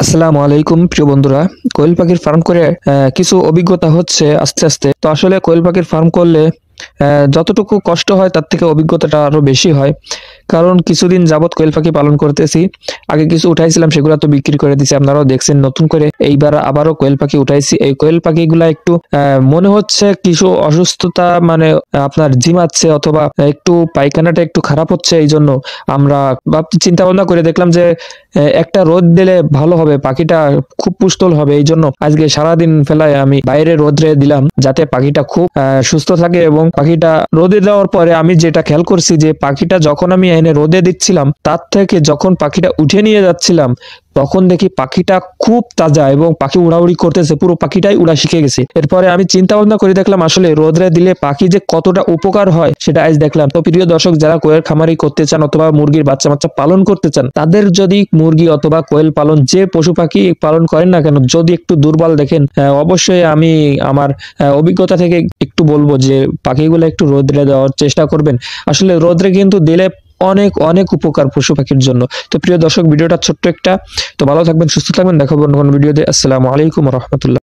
আসসালামু আলাইকুম প্রিয় বন্ধুরা। কোয়েল পাখির ফার্ম করে কিছু অভিজ্ঞতা হচ্ছে আস্তে আস্তে। তো আসলে কোয়েল পাখির ফার্ম করলে যতটুকু কষ্ট হয় তার থেকে অভিজ্ঞতাটা আরো বেশি হয়। কারণ কিছুদিন যাবত কোয়েল পাখি পালন করতেছি। আগে কিছু উঠাইছিলাম, সেগুলো তো বিক্রি করে দিছি, আপনারাও দেখছেন। নতুন করে এইবার আবারও কোয়েল পাখি উঠাইছি। এই কোয়েল পাখিগুলা একটু মনে হচ্ছে কিছু অসুস্থতা, মানে আপনার ঝিমাচ্ছে অথবা একটু পায়খানাটা একটু খারাপ হচ্ছে। এই জন্য আমরা চিন্তা ভাবনা করে দেখলাম যে একটা রোদ দিলে ভালো হবে, পাখিটা খুব পুষ্টল হবে। এই জন্য আজকে সারাদিন ফেলায় আমি বাইরে রোদরে দিলাম, যাতে পাখিটা খুব সুস্থ থাকে। এবং পাখিটা রোদে দেওয়ার পরে আমি যেটা খেয়াল করছি যে পাখিটা যখন আমি এনে রোদে দিচ্ছিলাম, তার থেকে যখন পাখিটা উঠে নিয়ে যাচ্ছিলাম, তখন দেখি পাখিটা খুব তাজা এবং পাখি উড়াউড়ি করতেছে, পুরো পাখিটাই উড়া শিখে গেছে। এরপরে আমি চিন্তা ভাবনা করে দেখলাম আসলে রোদরে দিলে পাখি যে কতটা উপকার হয় সেটা আজ দেখলাম। তো প্রিয় দর্শক, যারা কোয়েল খামারি করতে চান অথবা মুরগির বাচ্চা বাচ্চা পালন করতে চান, তাদের যদি মুরগি অথবা কোয়েল পালন, যে পশু পাখি পালন করেন না কেন, যদি একটু দুর্বল দেখেন, অবশ্যই আমি আমার অভিজ্ঞতা থেকে একটু বলবো যে পাখিগুলো একটু রোদরে দেওয়ার চেষ্টা করবেন। আসলে রোদরে কিন্তু দিলে অনেক অনেক উপকার পশু পাখির জন্য। তো প্রিয় দর্শক, ভিডিওটা ছোট্ট একটা। তো ভালো থাকবেন, সুস্থ থাকবেন, দেখাবো অন্য কোনো ভিডিওতে। আসসালামু আলাইকুম রহমতুল্লাহ।